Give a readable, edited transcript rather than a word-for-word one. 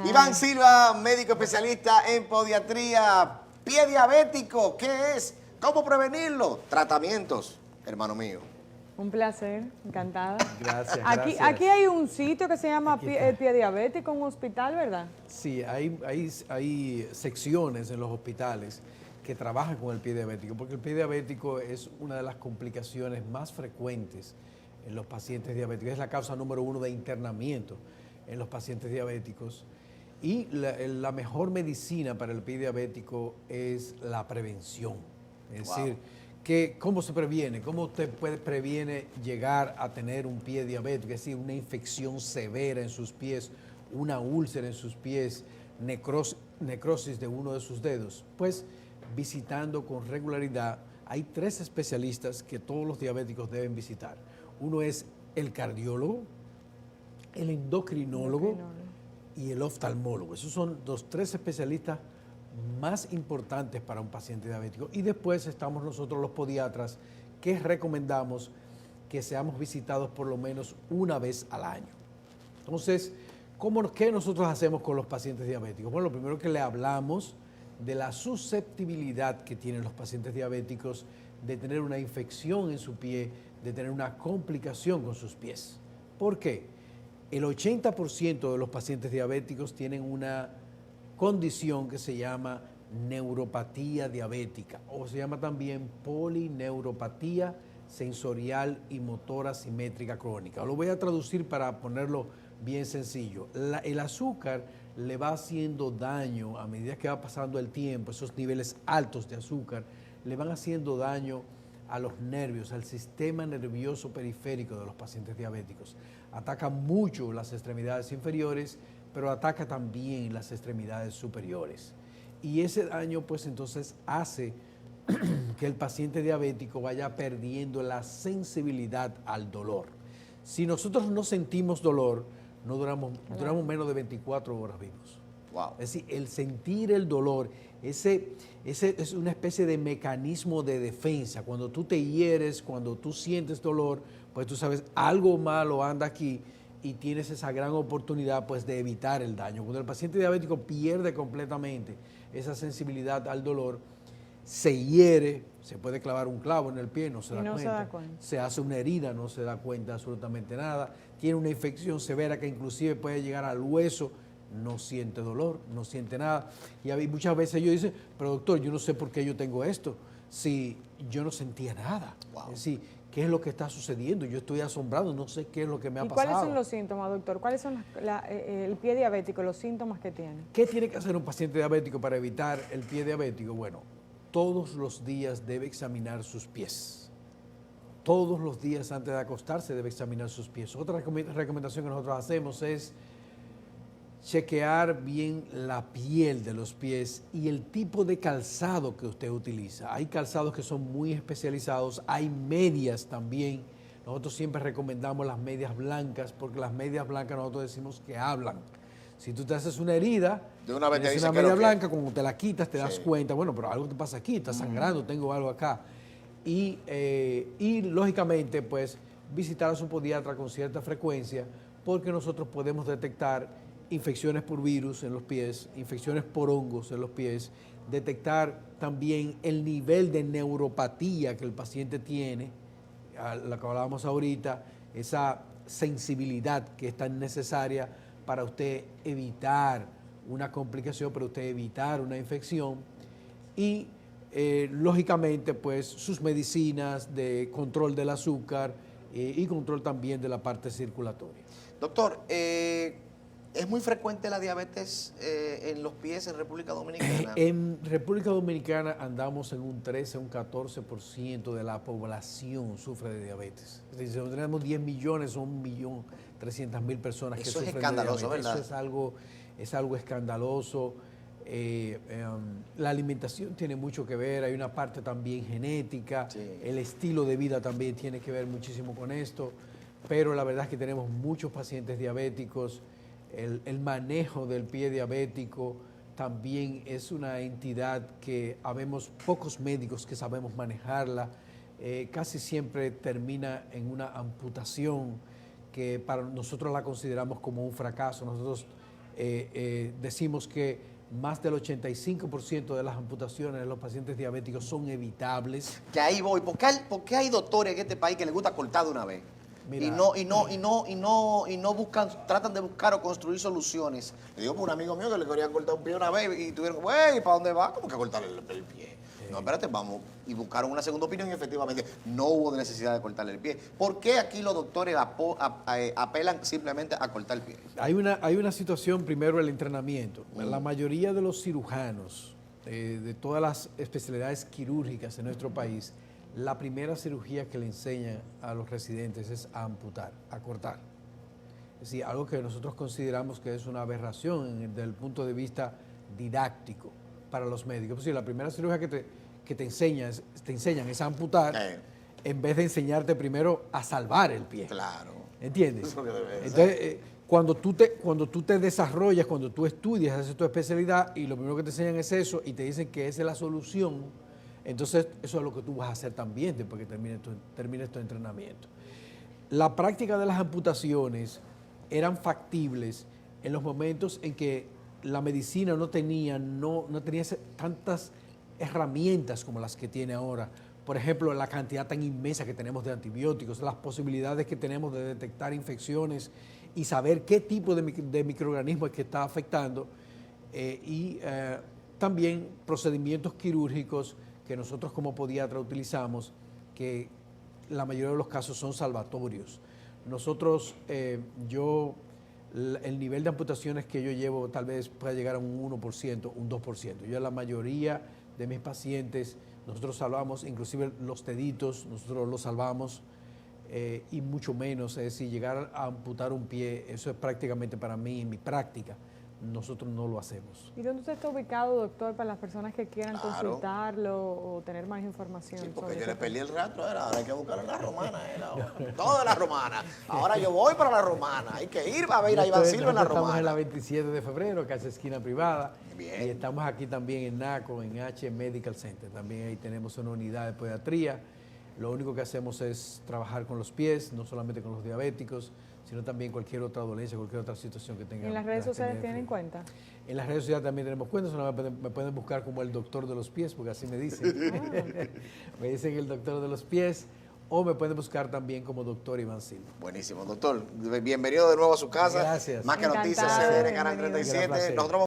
Iván Silva, médico especialista en podiatría. Pie diabético, ¿qué es? ¿Cómo prevenirlo? Tratamientos, hermano mío. Un placer, encantada. Gracias, Aquí gracias. hay un sitio que se llama Aquí está. el Pie Diabético, un hospital, ¿verdad? Sí, hay secciones en los hospitales que trabajan con el pie diabético, porque el pie diabético es una de las complicaciones más frecuentes en los pacientes diabéticos. Es la causa número 1 de internamiento en los pacientes diabéticos. Y la mejor medicina para el pie diabético es la prevención. Es decir, ¿cómo se previene? ¿Cómo usted previene llegar a tener un pie diabético? Es decir, una infección severa en sus pies, una úlcera en sus pies, necrosis de uno de sus dedos. Pues visitando con regularidad, hay 3 especialistas que todos los diabéticos deben visitar. Uno es el cardiólogo, el endocrinólogo y el oftalmólogo. Esos son los 3 especialistas más importantes para un paciente diabético. Y después estamos nosotros los podiatras, que recomendamos que seamos visitados por lo menos una vez al año. Entonces, ¿qué nosotros hacemos con los pacientes diabéticos? Bueno, lo primero que le hablamos de la susceptibilidad que tienen los pacientes diabéticos de tener una infección en su pie, de tener una complicación con sus pies. ¿Por qué? El 80% de los pacientes diabéticos tienen una condición que se llama neuropatía diabética, o se llama también polineuropatía sensorial y motora simétrica crónica. Lo voy a traducir para ponerlo bien sencillo. El azúcar le va haciendo daño a medida que va pasando el tiempo. Esos niveles altos de azúcar le van haciendo daño a los nervios, al sistema nervioso periférico de los pacientes diabéticos. Ataca mucho las extremidades inferiores, pero ataca también las extremidades superiores. Y ese daño, pues entonces hace que el paciente diabético vaya perdiendo la sensibilidad al dolor. Si nosotros no sentimos dolor, no duramos menos de 24 horas vivos. Wow. Es decir, el sentir el dolor, ese es una especie de mecanismo de defensa. Cuando tú te hieres, cuando tú sientes dolor, pues tú sabes, algo malo anda aquí y tienes esa gran oportunidad pues de evitar el daño. Cuando el paciente diabético pierde completamente esa sensibilidad al dolor, se hiere, se puede clavar un clavo en el pie, no se da cuenta. Se hace una herida, no se da cuenta absolutamente nada. Tiene una infección severa que inclusive puede llegar al hueso, no siente dolor, no siente nada. Y muchas veces ellos dicen, pero doctor, yo no sé por qué yo tengo esto, si yo no sentía nada. Wow. Es decir, ¿qué es lo que está sucediendo? Yo estoy asombrado, no sé qué es lo que me ha pasado. ¿Y cuáles son los síntomas, doctor? ¿Cuáles son el pie diabético, los síntomas que tiene? ¿Qué tiene que hacer un paciente diabético para evitar el pie diabético? Bueno, todos los días debe examinar sus pies. Todos los días antes de acostarse debe examinar sus pies. Otra recomendación que nosotros hacemos es chequear bien la piel de los pies y el tipo de calzado que usted utiliza. Hay calzados que son muy especializados, hay medias también. Nosotros siempre recomendamos las medias blancas, porque las medias blancas nosotros decimos que hablan. Si tú te haces una herida, de una vez te tienes dice una media blanca, cuando te la quitas te das cuenta, bueno, pero algo te pasa aquí, está sangrando, tengo algo acá. Y lógicamente, pues, visitar a su podiatra con cierta frecuencia, porque nosotros podemos detectar infecciones por virus en los pies, infecciones por hongos en los pies, detectar también el nivel de neuropatía que el paciente tiene, a la que hablábamos ahorita, esa sensibilidad que es tan necesaria para usted evitar una complicación, para usted evitar una infección y lógicamente pues sus medicinas de control del azúcar y control también de la parte circulatoria. Doctor, ¿es muy frecuente la diabetes en los pies en República Dominicana? En República Dominicana andamos en un 13, un 14% de la población sufre de diabetes. Es decir, si tenemos 10 millones, son 1.300.000 personas que sufren de diabetes. Eso es escandaloso, ¿verdad? Eso es algo escandaloso. La alimentación tiene mucho que ver, hay una parte también genética, el estilo de vida también tiene que ver muchísimo con esto, pero la verdad es que tenemos muchos pacientes diabéticos. El manejo del pie diabético también es una entidad que habemos pocos médicos que sabemos manejarla. Casi siempre termina en una amputación que para nosotros la consideramos como un fracaso. Nosotros decimos que más del 85% de las amputaciones de los pacientes diabéticos son evitables. Que ahí voy. ¿Por qué hay doctores en este país que les gusta cortar de una vez? Mira. Y no buscan, tratan de buscar o construir soluciones. Le digo por un amigo mío que le querían cortar un pie una vez y tuvieron, güey, ¿para dónde va? ¿Cómo que cortarle el pie? No, espérate, vamos. Y buscaron una segunda opinión y efectivamente no hubo necesidad de cortarle el pie. ¿Por qué aquí los doctores apelan simplemente a cortar el pie? Hay una situación, primero, el entrenamiento. La mayoría de los cirujanos de todas las especialidades quirúrgicas en nuestro país, la primera cirugía que le enseñan a los residentes es a amputar, a cortar. Es decir, algo que nosotros consideramos que es una aberración desde el punto de vista didáctico para los médicos. Pues sí, la primera cirugía que te enseñan es a amputar, en vez de enseñarte primero a salvar el pie. Claro. ¿Entiendes? Eso es lo que debe Entonces, cuando tú te desarrollas, cuando tú estudias, haces tu especialidad y lo primero que te enseñan es eso y te dicen que esa es la solución, entonces eso es lo que tú vas a hacer también después que termines tu entrenamiento. La práctica de las amputaciones eran factibles en los momentos en que la medicina no tenía tantas herramientas como las que tiene ahora. Por ejemplo, la cantidad tan inmensa que tenemos de antibióticos, las posibilidades que tenemos de detectar infecciones y saber qué tipo de microorganismo es que está afectando, y también procedimientos quirúrgicos que nosotros como podiatra utilizamos, que la mayoría de los casos son salvatorios. Nosotros, el nivel de amputaciones que yo llevo tal vez pueda llegar a un 1%, un 2%. Yo la mayoría de mis pacientes, nosotros salvamos, inclusive los deditos, nosotros los salvamos, y mucho menos, es decir, llegar a amputar un pie, eso es prácticamente para mí, en mi práctica, nosotros no lo hacemos. ¿Y dónde usted está ubicado, doctor, para las personas que quieran Claro. consultarlo o tener más información? Sí, porque sobre yo le eso? perdí el rastro, ahora hay que buscar en la romana, toda la romana. Ahora yo voy para la romana, hay que ir a ver a Iván Silva en la Nosotros estamos en la romana. 27 de febrero, casi esquina privada. Bien. Y estamos aquí también en NACO, en H Medical Center. También ahí tenemos una unidad de pediatría. Lo único que hacemos es trabajar con los pies, no solamente con los diabéticos, sino también cualquier otra dolencia, cualquier otra situación que tengan. ¿En las redes sociales tienen cuenta? En las redes sociales también tenemos cuenta, me pueden buscar como el doctor de los pies, porque así me dicen. Me dicen el doctor de los pies, o me pueden buscar también como doctor Iván Silva. Buenísimo, doctor. Bienvenido de nuevo a su casa. Gracias. Más que noticias, Encantado, CDN Canal bienvenido. 37. Placer. Nosotros